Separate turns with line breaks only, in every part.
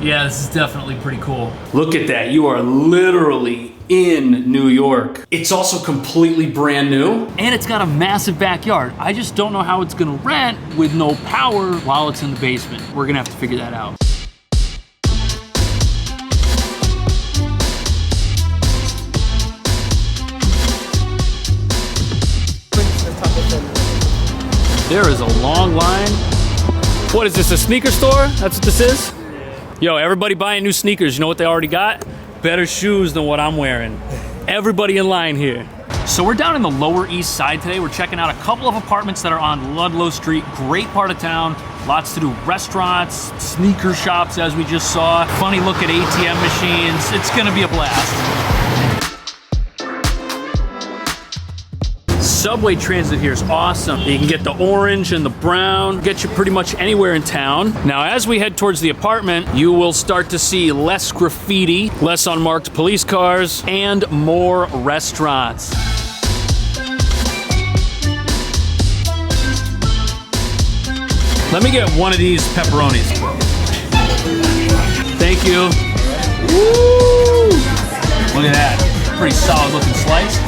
Yeah, this is definitely pretty cool. Look at that. You are literally in New York. It's also completely brand new. And it's got a massive backyard. I just don't know how it's gonna rent with no power while it's in the basement. We're gonna have to figure that out. There is a long line. What is this, a sneaker store? That's what this is? Yo, everybody buying new sneakers, you know what they already got? Better shoes than what I'm wearing. Everybody in line here. So we're down in the Lower East Side today. We're checking out a couple of apartments that are on Ludlow Street. Great part of town. Lots to do. Restaurants, sneaker shops, as we just saw. Funny look at ATM machines. It's gonna be a blast. Subway transit here is awesome. You can get the orange and the brown, get you pretty much anywhere in town. Now, as we head towards the apartment, you will start to see less graffiti, less unmarked police cars, and more restaurants. Let me get one of these pepperonis. Thank you. Woo! Look at that. Pretty solid looking slice.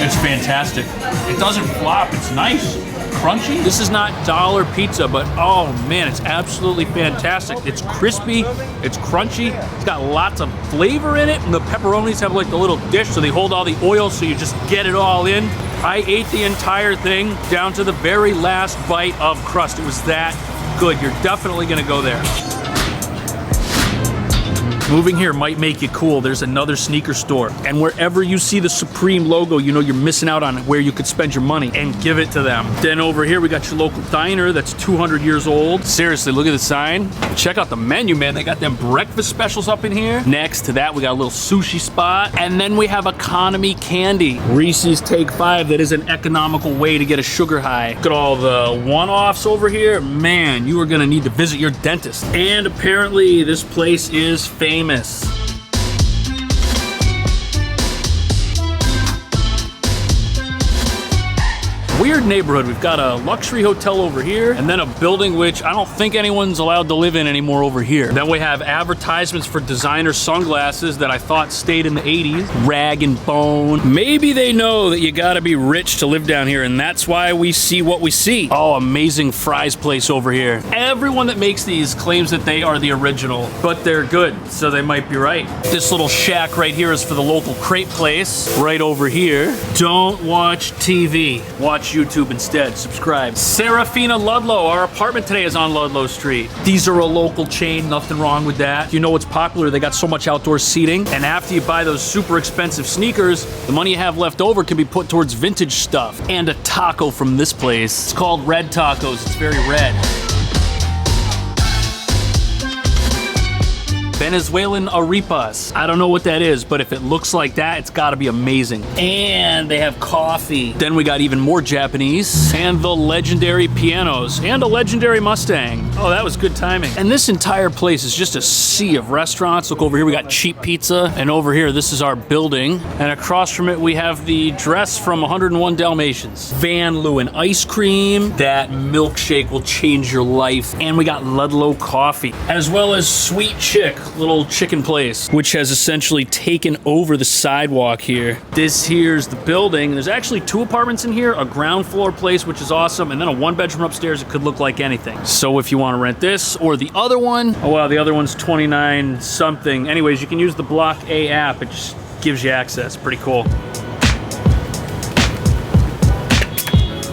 It's fantastic. It doesn't flop, it's nice, crunchy. This is not dollar pizza, but oh man, it's absolutely fantastic. It's crispy, it's crunchy, it's got lots of flavor in it, and the pepperonis have like the little dish, so they hold all the oil, so you just get it all in. I ate the entire thing down to the very last bite of crust. It was that good. You're definitely gonna go there. Moving here might make you cool. There's another sneaker store. And wherever you see the Supreme logo, you know you're missing out on where you could spend your money, and give it to them. Then over here, we got your local diner that's 200 years old. Seriously, look at the sign. Check out the menu, man. They got them breakfast specials up in here. Next to that, we got a little sushi spot. And then we have economy candy. Reese's Take 5, that is an economical way to get a sugar high. Look at all the one-offs over here. Man, you are gonna need to visit your dentist. And apparently, this place is famous. Weird neighborhood. We've got a luxury hotel over here, and then a building which I don't think anyone's allowed to live in anymore over here. Then we have advertisements for designer sunglasses that I thought stayed in the 80s. Rag and Bone. Maybe they know that you gotta be rich to live down here, and that's why we see what we see. Oh, amazing fries place over here. Everyone that makes these claims that they are the original, but they're good, so they might be right. This little shack right here is for the local crepe place. Right over here. Don't watch TV. Watch YouTube instead. Subscribe. Serafina Ludlow. Our apartment today is on Ludlow Street. These are a local chain. Nothing wrong with that. You know what's popular? They got so much outdoor seating. And after you buy those super expensive sneakers, the money you have left over can be put towards vintage stuff. And a taco from this place. It's called Red Tacos. It's very red. Venezuelan arepas. I don't know what that is, but if it looks like that, it's gotta be amazing. And they have coffee. Then we got even more Japanese, and the legendary pianos, and a legendary Mustang. Oh, that was good timing. And this entire place is just a sea of restaurants. Look over here, we got cheap pizza, and over here, this is our building. And across from it, we have the dress from 101 Dalmatians. Van Leeuwen ice cream. That milkshake will change your life. And we got Ludlow coffee, as well as Sweet Chick, little chicken place, which has essentially taken over the sidewalk here. This here's the building. There's actually 2 apartments in here, a ground floor place, which is awesome, and then a 1-bedroom upstairs. It could look like anything. So if you want to rent this or the other one, oh wow, the other one's 29 something. Anyways, you can use the Block A app. It just gives you access. Pretty cool.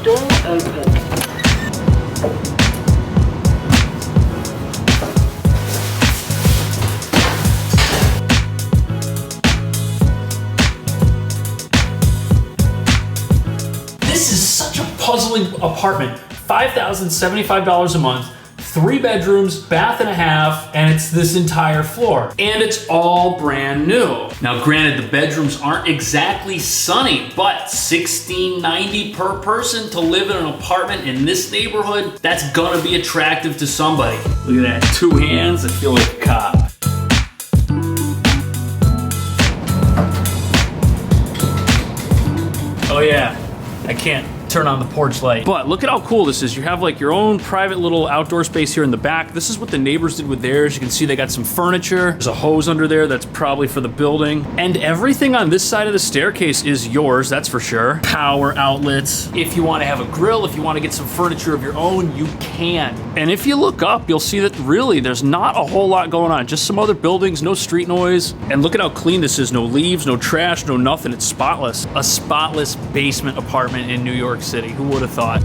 Door open.
This is such a puzzling apartment. $5,075 a month, 3 bedrooms, bath and a half, and it's this entire floor. And it's all brand new. Now granted, the bedrooms aren't exactly sunny, but $1,690 per person to live in an apartment in this neighborhood, that's gonna be attractive to somebody. Look at that, 2 hands, I feel like a cop. Oh yeah, I can't turn on the porch light. But look at how cool this is. You have like your own private little outdoor space here in the back. This is what the neighbors did with theirs. You can see they got some furniture. There's a hose under there that's probably for the building. And everything on this side of the staircase is yours, that's for sure. Power outlets. If you want to have a grill, if you want to get some furniture of your own, you can. And if you look up, you'll see that really there's not a whole lot going on. Just some other buildings, no street noise. And look at how clean this is. No leaves, no trash, no nothing. It's spotless. A spotless basement apartment in New York City. Who would have thought?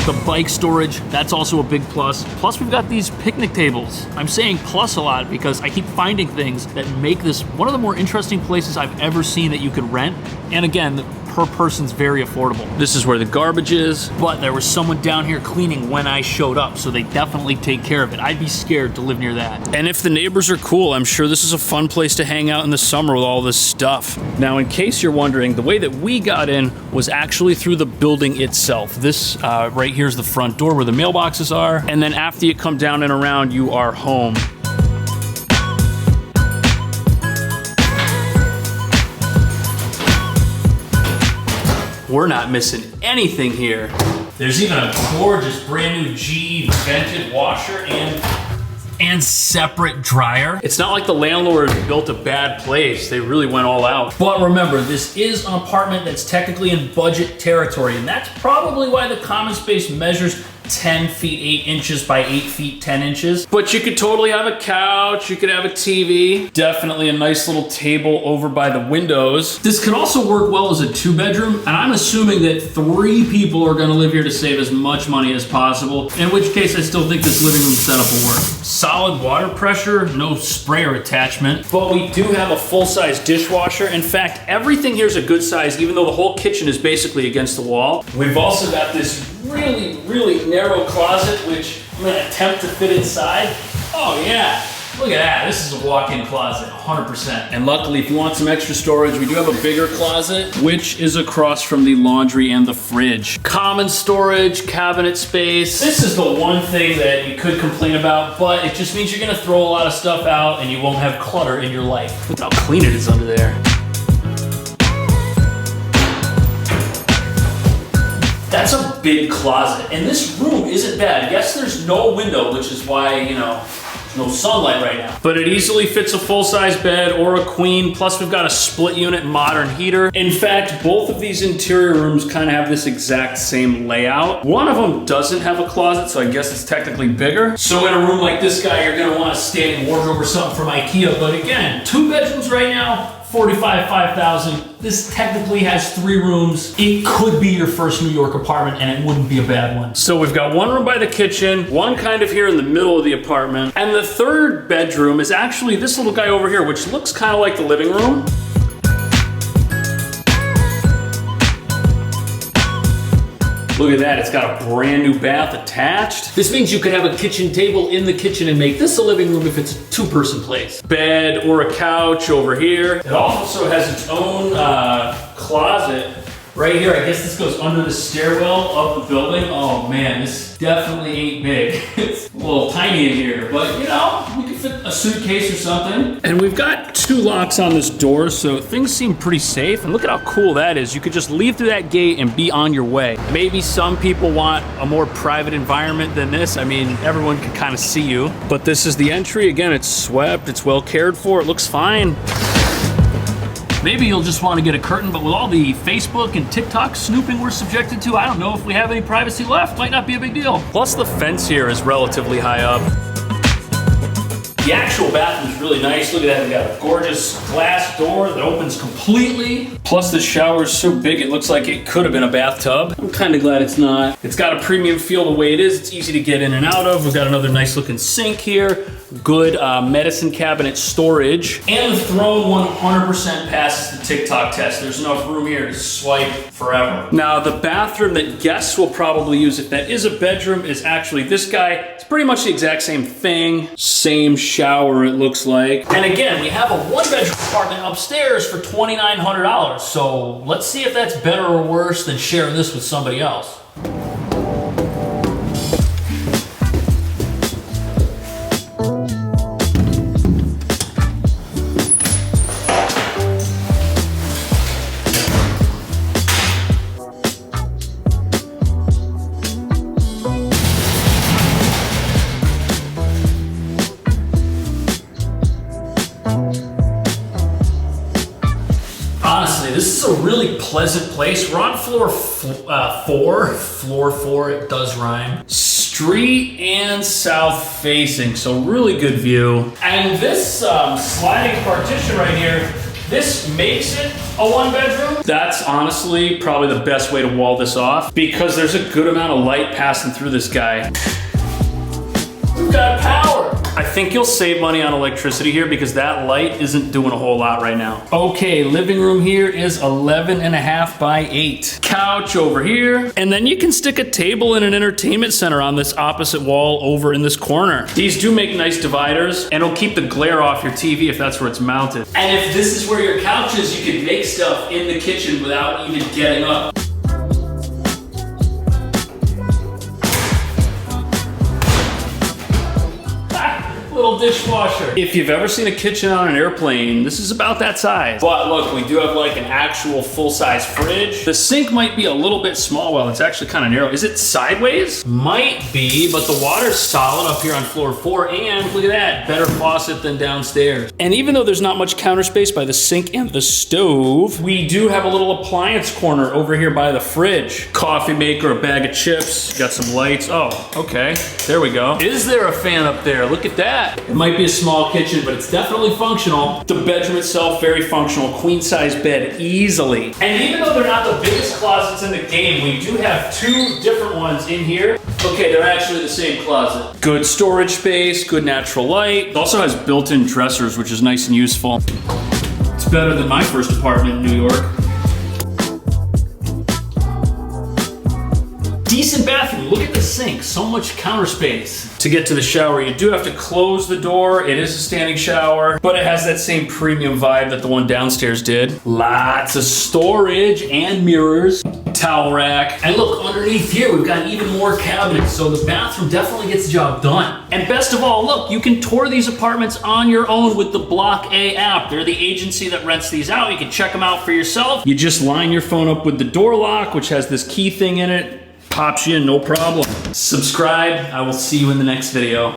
The bike storage, that's also a big plus. Plus we've got these picnic tables. I'm saying plus a lot because I keep finding things that make this one of the more interesting places I've ever seen that you could rent. And again, per person's very affordable. This is where the garbage is, but there was someone down here cleaning when I showed up, so they definitely take care of it. I'd be scared to live near that. And if the neighbors are cool, I'm sure this is a fun place to hang out in the summer with all this stuff. Now, in case you're wondering, the way that we got in was actually through the building itself. This right here's the front door where the mailboxes are, and then after you come down and around, you are home. We're not missing anything here. There's even a gorgeous brand new GE vented washer and separate dryer. It's not like the landlord built a bad place. They really went all out. But remember, this is an apartment that's technically in budget territory, and that's probably why the common space measures 10 feet 8 inches by 8 feet 10 inches. But you could totally have a couch, you could have a TV, definitely a nice little table over by the windows. This could also work well as a 2-bedroom, and I'm assuming that 3 people are gonna live here to save as much money as possible, in which case I still think this living room setup will work. Solid water pressure, no sprayer attachment, but we do have a full-size dishwasher. In fact, everything here is a good size, even though the whole kitchen is basically against the wall. We've also got this really narrow closet, which I'm gonna attempt to fit inside. Oh yeah, look at that. This is a walk-in closet, 100%. And luckily, if you want some extra storage, we do have a bigger closet, which is across from the laundry and the fridge. Common storage, cabinet space. This is the one thing that you could complain about, but it just means you're gonna throw a lot of stuff out and you won't have clutter in your life. Look how clean it is under there. That's a big closet, and this room isn't bad. Yes, there's no window, which is why, you know, there's no sunlight right now. But it easily fits a full-size bed or a queen, plus we've got a split unit modern heater. In fact, both of these interior rooms kind of have this exact same layout. One of them doesn't have a closet, so I guess it's technically bigger. So in a room like this guy, you're gonna want a standing wardrobe or something from IKEA, but again, 2 bedrooms right now, $5,000. This technically has 3 rooms. It could be your first New York apartment and it wouldn't be a bad one. So we've got 1 room by the kitchen, 1 kind of here in the middle of the apartment, and the 3rd bedroom is actually this little guy over here, which looks kind of like the living room. Look at that, it's got a brand new bath attached. This means you could have a kitchen table in the kitchen and make this a living room if it's a 2-person place. Bed or a couch over here. It also has its own closet right here. I guess this goes under the stairwell of the building. Oh man, this definitely ain't big. It's a little tiny in here, but you know, we could fit a suitcase or something. And we've got 2 locks on this door, so things seem pretty safe. And look at how cool that is. You could just leave through that gate and be on your way. Maybe some people want a more private environment than this. I mean, everyone can kind of see you. But this is the entry. Again, it's swept, it's well cared for, it looks fine. Maybe you'll just want to get a curtain, but with all the Facebook and TikTok snooping we're subjected to, I don't know if we have any privacy left. Might not be a big deal. Plus the fence here is relatively high up. The actual bathroom is really nice. Look at that, we got a gorgeous glass door that opens completely. Plus the shower is so big it looks like it could have been a bathtub. I'm kind of glad it's not. It's got a premium feel the way it is. It's easy to get in and out of. We've got another nice looking sink here. Good medicine cabinet storage. And the throne 100% passes the TikTok test. There's enough room here to swipe forever. Now the bathroom that guests will probably use if that is a bedroom is actually this guy. It's pretty much the exact same thing. Same shower it looks like. And again, we have a 1-bedroom apartment upstairs for $2,900. So let's see if that's better or worse than sharing this with somebody else. a really pleasant place. We're on floor 4, it does rhyme. Street and south facing, so really good view. And this sliding partition right here, this makes it a 1-bedroom. That's honestly probably the best way to wall this off because there's a good amount of light passing through this guy. We've got power. I think you'll save money on electricity here because that light isn't doing a whole lot right now. Okay, living room here is 11.5 by 8. Couch over here. And then you can stick a table and an entertainment center on this opposite wall over in this corner. These do make nice dividers and it'll keep the glare off your TV if that's where it's mounted. And if this is where your couch is, you can make stuff in the kitchen without even getting up. Little dishwasher. If you've ever seen a kitchen on an airplane, this is about that size. But look, we do have like an actual full-size fridge. The sink might be a little bit small. Well, it's actually kind of narrow. Is it sideways? Might be, but the water's solid up here on floor 4. And look at that, better faucet than downstairs. And even though there's not much counter space by the sink and the stove, we do have a little appliance corner over here by the fridge. Coffee maker, a bag of chips, got some lights. Oh, okay, there we go. Is there a fan up there? Look at that. It might be a small kitchen, but it's definitely functional. The bedroom itself, very functional. Queen size bed, easily. And even though they're not the biggest closets in the game, we do have 2 different ones in here. Okay, they're actually the same closet. Good storage space, good natural light. It also has built-in dressers, which is nice and useful. It's better than my first apartment in New York. Decent bathroom. Look at the sink. So much counter space. To get to the shower, you do have to close the door. It is a standing shower, but it has that same premium vibe that the one downstairs did. Lots of storage and mirrors. Towel rack. And look, underneath here, we've got even more cabinets, so the bathroom definitely gets the job done. And best of all, look, you can tour these apartments on your own with the Block A app. They're the agency that rents these out. You can check them out for yourself. You just line your phone up with the door lock, which has this key thing in it. Pops you in, no problem. Subscribe. I will see you in the next video.